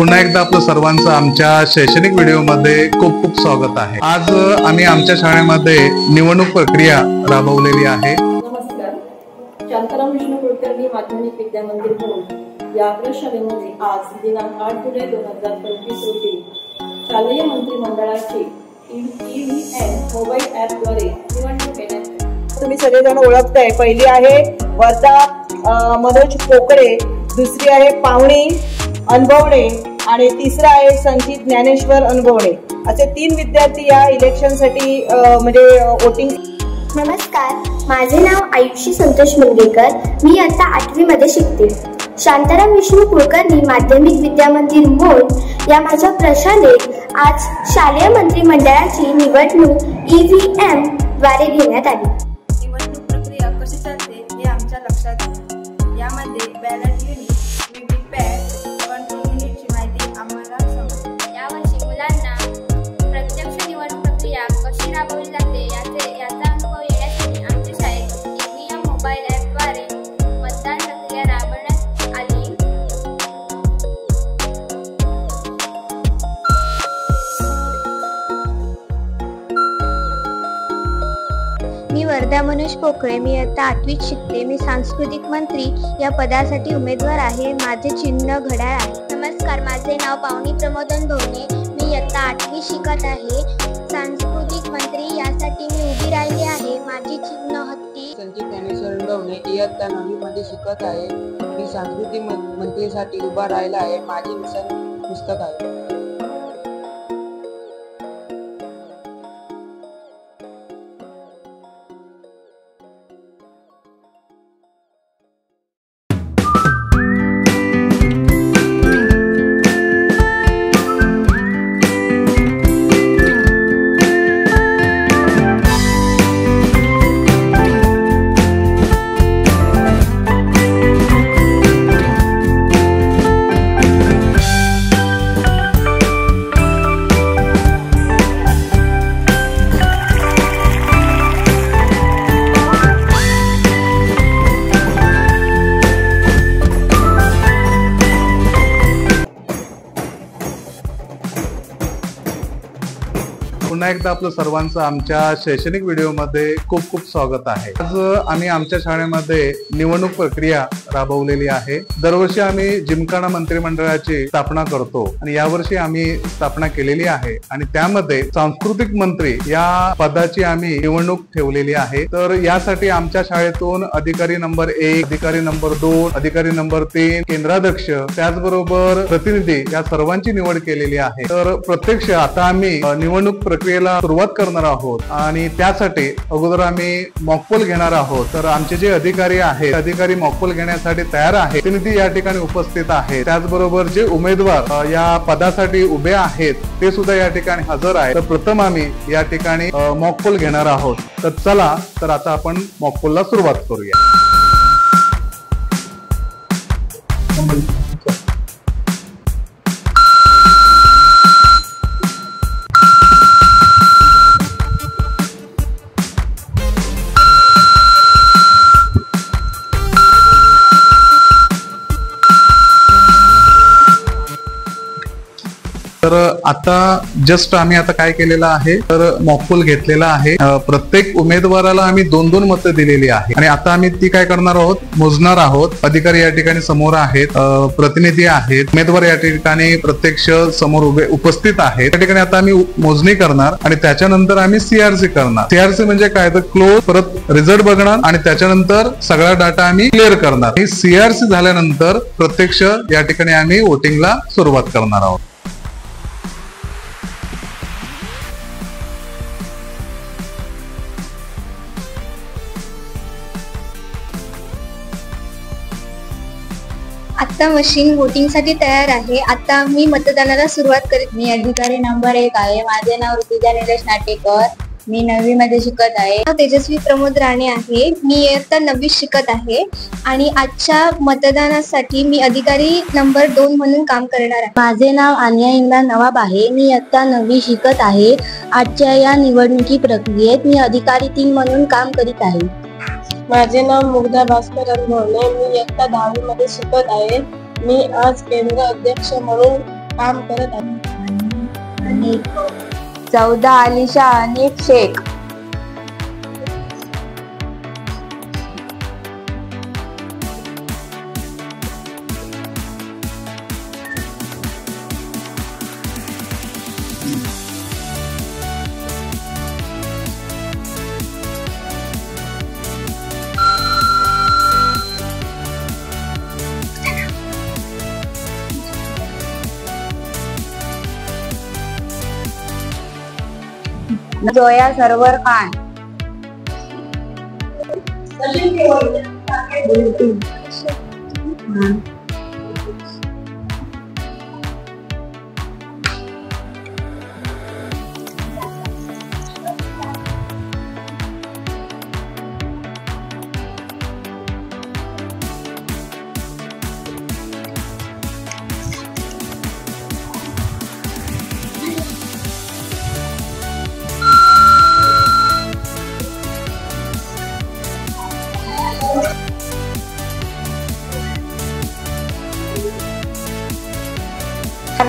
पुन्हा एकदा आपलं सर्वांचं आमच्या शैक्षणिक व्हिडिओमध्ये खूप खूप स्वागत आहे। आज आम्ही आमच्या शाळेमध्ये निवडणूक प्रक्रिया राबवलेली आहे। नमस्कार, शांताराम विष्णू कुलकर्णी माध्यमिक विद्या मंदिर म्हणून या शाळेमध्ये आज दिनांक 8 जुलै 2025 रोजी शालेय मंत्रिमंडळाची EVM मोबाईल ॲपद्वारे निवडणूक घेण्यात तुम्ही सगळेजण ओळखताय। पहिली आहे वर्धा मनोज पोकळे, दुसरी आहे पावणी अनभवणे आणि तिसरा आहे संचित ज्ञानेश्वर अनभवणे। असे 3 विद्यार्थी या इलेक्शनसाठी म्हणजे वोटिंग। नमस्कार, माझे नाव आयुषी संतोष मुंगेकर, मी आता 8वी मध्ये शिकते। शांताराम विष्णू कुलकर्णी माध्यमिक विद्या मंदिर मोड या माझ्या प्रशालेत आज शालेय मंत्रिमंडळाची निवडणूक EVM द्वारे घेण्यात आली। निवडणूक प्रक्रिया कशी चालते हे आमच्या लक्षात आहे। यामध्ये बॅलेट युनिट, व्हीव्हीपॅट, कंट्रोल युनिटची माहिती आम्हाला समजते। यावर्षी मुलांना प्रत्यक्ष निवडणूक प्रक्रिया कशी राबवली जाते याचा अनुभव येण्यासाठी आमच्या शाळेत EVM मोबाईल ॲपद्वारे मतदान प्रक्रिया राबवण्यात आली। मी वर्धा मनोज पोकळे, मी आता 8वीत शिकते। मी सांस्कृतिक मंत्री या पदासाठी उमेदवार आहे। माझे चिन्ह घड्याळ आहे। नमस्कार, माझे नाव पावनी प्रमोद अनभवणे, मी इयत्ता 8वी शिकत आहे। सांस्कृतिक मंत्री यासाठी मी उभी राहिली आहे। माझी चिन्ह हत्ती। संचित ज्ञानेश्वर अनभवणे, इयत्ता 9वी मध्ये शिकत आहे। मी सांस्कृतिक मंत्रीसाठी उभा राहिला आहे। माझे निशाण पुस्तक आहे। पुन्हा एकदा आपलं सर्वांचं आमच्या शैक्षणिक व्हिडिओमध्ये खूप खूप स्वागत आहे। आज आम्ही आमच्या शाळेमध्ये निवडणूक प्रक्रिया राबवलेली आहे। दरवर्षी आम्ही जिमखाना मंत्रिमंडळाची स्थापना करतो आणि यावर्षी आम्ही स्थापना केलेली आहे आणि त्यामध्ये सांस्कृतिक मंत्री या पदाची आम्ही निवडणूक ठेवलेली आहे। तर यासाठी आमच्या शाळेतून अधिकारी नंबर 1, अधिकारी नंबर 2, अधिकारी नंबर 3, केंद्राध्यक्ष, त्याचबरोबर प्रतिनिधी या सर्वांची निवड केलेली आहे। तर प्रत्यक्ष आता आम्ही निवडणूक प्रक्रियेला सुरुवात करणार आहोत आणि त्यासाठी अगोदर आम्ही मॉकपोल घेणार आहोत। तर आमचे जे अधिकारी आहेत, अधिकारी मॉकपोल घेण्यासाठी तयार आहेत, प्रतिनिधी या ठिकाणी उपस्थित आहेत, त्याचबरोबर जे उमेदवार या पदासाठी उभे आहेत ते सुद्धा या ठिकाणी हजर आहेत। तर प्रथम आम्ही या ठिकाणी मॉकपोल घेणार आहोत। तर चला, तर आता आपण मॉकपोलला सुरुवात करूया। तर आता जस्ट आम्ही आता काय केलेलं आहे, तर मॉकपोल घेतलेला आहे। प्रत्येक उमेदवाराला आम्ही 2-2 मतं दिलेली आहे आणि आता आम्ही ती काय करणार आहोत, मोजणार आहोत। अधिकारी या ठिकाणी समोर आहेत, प्रतिनिधी आहेत, उमेदवार या ठिकाणी प्रत्यक्ष समोर उपस्थित आहेत। त्या ठिकाणी आता आम्ही मोजणी करणार आणि त्याच्यानंतर आम्ही CRC करणार। CRC म्हणजे काय, तर क्लोज, परत रिझल्ट बघणार आणि त्याच्यानंतर सगळा डाटा आम्ही क्लिअर करणार। CRC झाल्यानंतर प्रत्यक्ष या ठिकाणी आम्ही वोटिंगला सुरुवात करणार आहोत। आता मशीन वोटिंगसाठी तयार आहे। आता मी मतदानाला सुरुवात करेन। मी अधिकारी नंबर 1 आहे। माझे नाव ऋतुजा निलेश नाटेकर, मी 9वी मध्ये शिकत आहे। तेजस्वी प्रमोद राणे आहे, मी इयत्ता 9वीत शिकत आहे आणि आजच्या मतदानासाठी मी अधिकारी नंबर 2 म्हणून काम करणार आहे। माझे नाव आन्या इंगला नवाब आहे, मी इयत्ता 9वी शिकत आहे। आजच्या या निवडणुकी प्रक्रियेत मी अधिकारी 3 म्हणून काम करीत आहे। माझे नाव मुग्धा भास्कर अनभवणे, मी इयत्ता 10वी मध्ये शिकत आहे। मी आज केंद्र अध्यक्ष म्हणून काम करत आहे. आणि 14 अलिशा हनीफ शेख. जोया सरवर खान.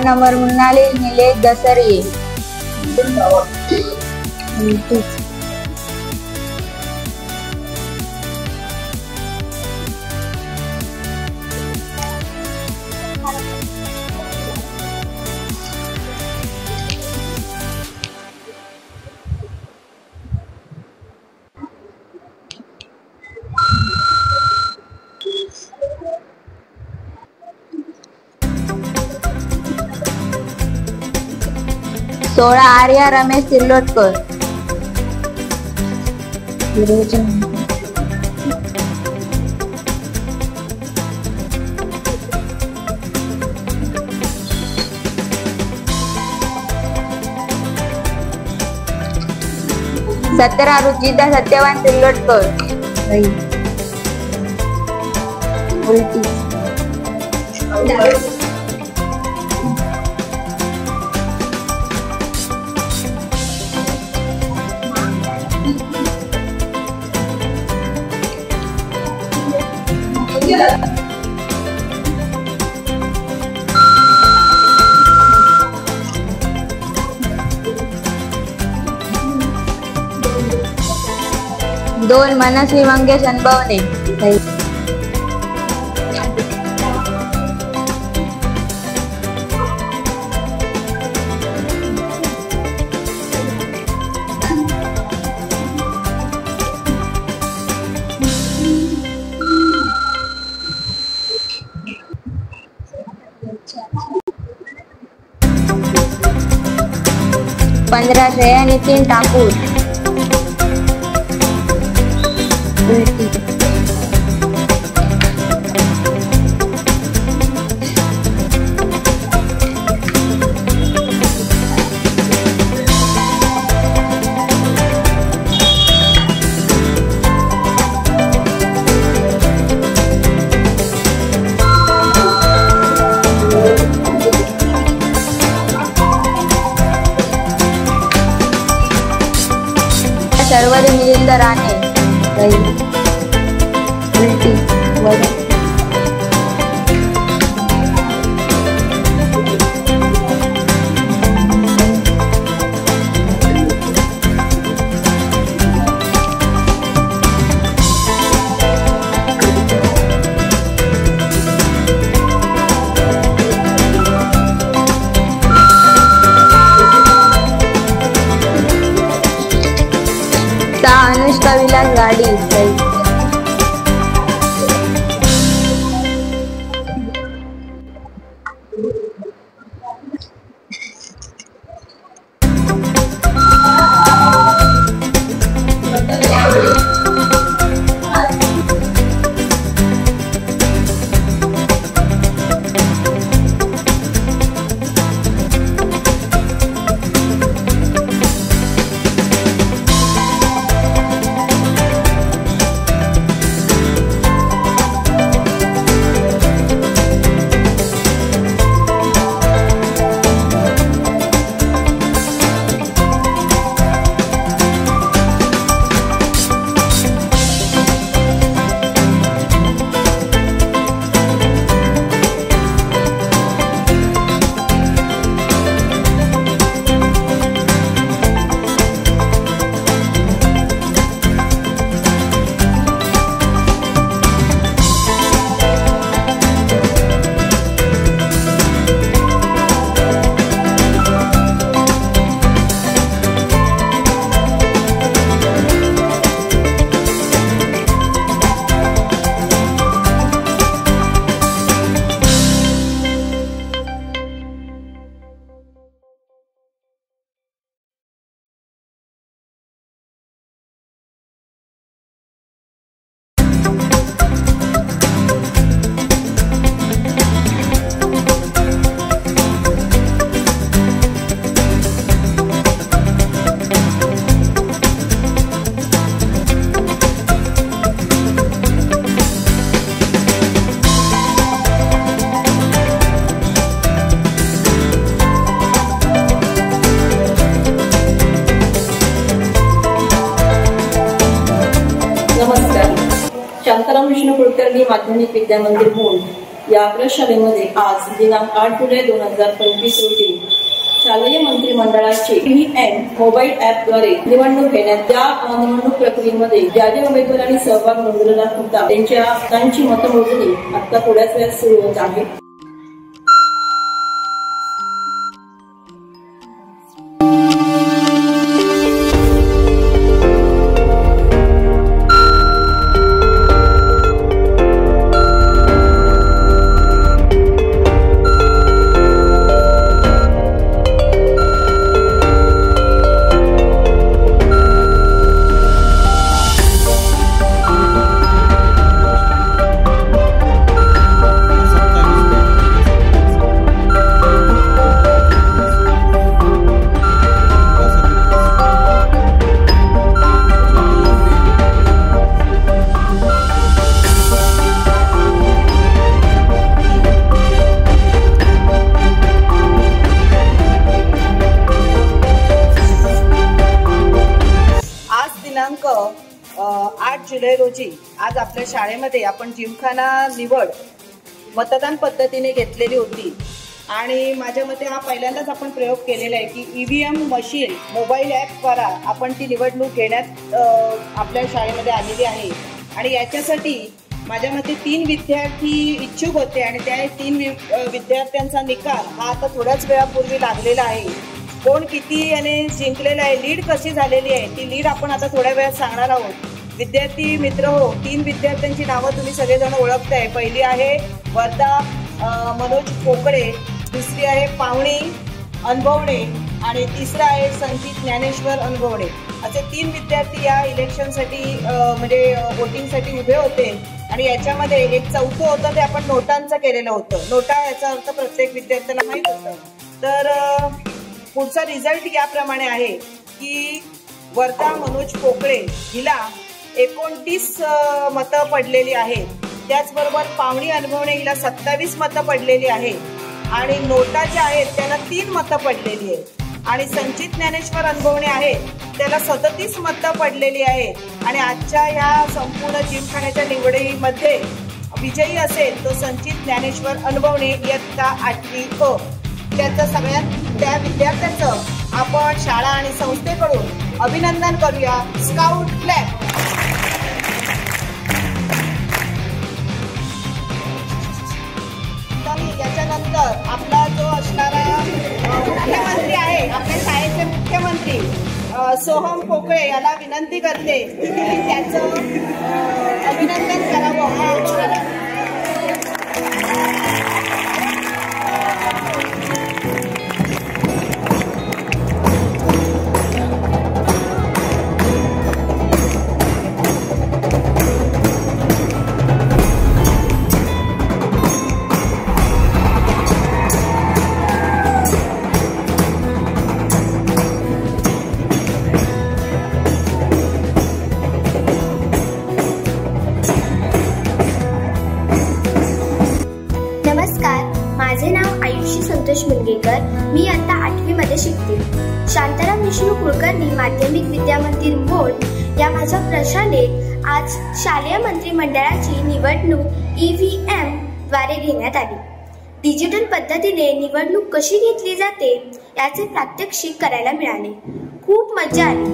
नंबर मुन्नाली निलेश दसरिये. सोळा आर्या रमेश तिर्लोटकर. 17 रुचिता सत्यवान तिर्लोटकर. दोन मनस्वी मंगेश अनभवणे. 15 श्रेया नितीन ठाकूर. शर्वरी मिलिंद राणे. अनुष्का विलास गाडी. 15 विष्णू कुलकर्णी माध्यमिक विद्या मंदिर मूळ या प्रशालेमध्ये आज दिनांक 8 जुलै 2025 रोजी शालेय मंत्रिमंडळाचे EVM मोबाईल ऍपद्वारे निवडणूक घेण्यात त्या निवडणूक प्रक्रियेमध्ये ज्या उमेदवारांनी सहभाग नोंदवलेला होता त्यांची मतमोजणी आता थोड्याच वेळात सुरू होत आहे. दिनांक 8 जुलै रोजी आज आपल्या शाळेमध्ये आपण जिमखाना निवड मतदान पद्धतीने घेतलेली होती आणि माझ्या मते हा पहिल्यांदाच आपण प्रयोग केलेला आहे की EVM मशीन मोबाईल ॲपद्वारा आपण ती निवडणूक घेण्यात आपल्या शाळेमध्ये आलेली आहे. आणि याच्यासाठी माझ्या मते 3 विद्यार्थी इच्छुक होते आणि त्या 3 विद्यार्थ्यांचा निकाल हा आता थोड्याच वेळापूर्वी लागलेला आहे. कोण किती याने जिंकलेलं आहे, लीड कशी झालेली आहे ती लीड आपण आता थोड्या वेळात सांगणार आहोत. विद्यार्थी मित्र हो, 3 विद्यार्थ्यांची नावं तुम्ही सगळेजण ओळखताय. पहिली आहे वर्धा मनोज पोकळे, दुसरी आहे पावणी अनभवणे आणि तिसरा आहे संचित ज्ञानेश्वर अनभवणे. असे 3 विद्यार्थी या इलेक्शनसाठी म्हणजे वोटिंगसाठी उभे होते. आणि याच्यामध्ये एक चौथं होतं ते आपण नोटांचं केलेलं होतं. नोटा याचा अर्थ प्रत्येक विद्यार्थ्याला माहीत होतं. तर पुढचा रिझल्ट याप्रमाणे आहे की वर्धा मनोज पोकळे हिला 29 मतं पडलेली आहेत. त्याचबरोबर पावणी अनभवणे हिला 27 मतं पडलेली आहेत आणि नोटा ज्या आहेत त्याला 3 मतं पडलेली आहेत. आणि संचित ज्ञानेश्वर अनभवणे आहेत त्याला 37 मतं पडलेली आहेत. आणि आजच्या ह्या संपूर्ण जिमखान्याच्या निवडीमध्ये विजयी असेल तो संचित ज्ञानेश्वर अनभवणे इयत्ता 8वी क. त्याचं सगळ्यात त्या विद्यार्थ्यांचं आपण शाळा आणि संस्थेकडून अभिनंदन करूया. Scout clap. याच्यानंतर आपला जो असणारा मुख्यमंत्री आहे, आपल्या शाळेचे मुख्यमंत्री सोहम पोकळे याला विनंती करते की त्याचं अभिनंदन करावं. माझे नाव आयुषी संतोष मुनगेकर. मी आता 8वी मध्ये शिकते. शांताराम विष्णू कुलकर्णी माध्यमिक विद्या मंदिर मोळ या माझ्या प्रशालेत आज शालेय मंत्रिमंडळाची निवडणूक EVM द्वारे घेण्यात आली. डिजिटल पद्धतीने निवडणूक कशी घेतली जाते याचे प्रात्यक्षिक करायला मिळाले. खूप मजा आली.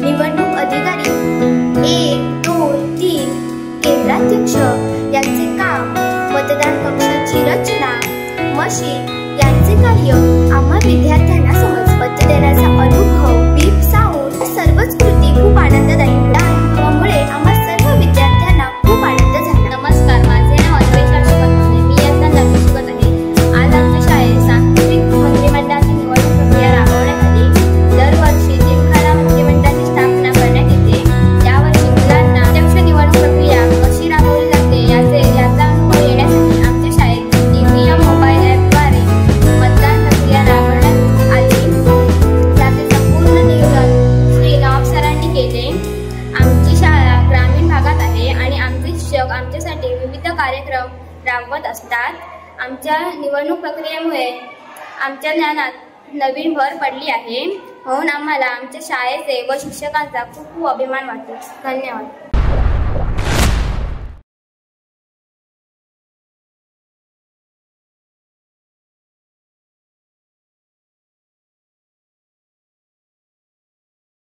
निवडणूक अधिकारी 1, 2, 3 केंद्राध्यक्ष यांचे काम, मतदान कक्षाची रचना, मशीन यांचे कार्य आम्हा विद्यार्थ्यांना समज मत देण्याचा अनुभव, बीप साऊंड सर्वच कृती खूप आनंददायी होत्या. अनुभवामुळे आम्हा सर्व विद्यार्थ्यांना खूप आनंद झाला. नमस्कार, माझे नाव अन्वेषा शिकत. मी आता 9वी शिकत आहे. आज आमच्या शाळेत सांस्कृतिक मंत्रिमंडळाची निवडणूक प्रक्रिया राबवण्यात आली. दरवर्षी जिमखाना मंत्रिमंडळाची स्थापना करण्यात येते. यावर्षी मुलांना प्रत्यक्ष निवडणूक प्रक्रिया कशी राबवली जाते याचा अनुभव येण्यासाठी आमच्या शाळेत EVM मोबाईल ॲपद्वारे मतदान प्रक्रिया राबवण्यात आली. याचे संपूर्ण नियोजन श्री नवाब सरांनी केले. आमची शाळा ग्रामीण भागात आहे आणि आमचे शिक्षक आमच्यासाठी विविध कार्यक्रम राबवत असतात. आमच्या निवडणूक प्रक्रियेमुळे आमच्या ज्ञानात नवीन भर पडली आहे. म्हणून आम्हाला आमच्या शाळेचे व शिक्षकांचा खूप खूप अभिमान वाटतो. धन्यवाद.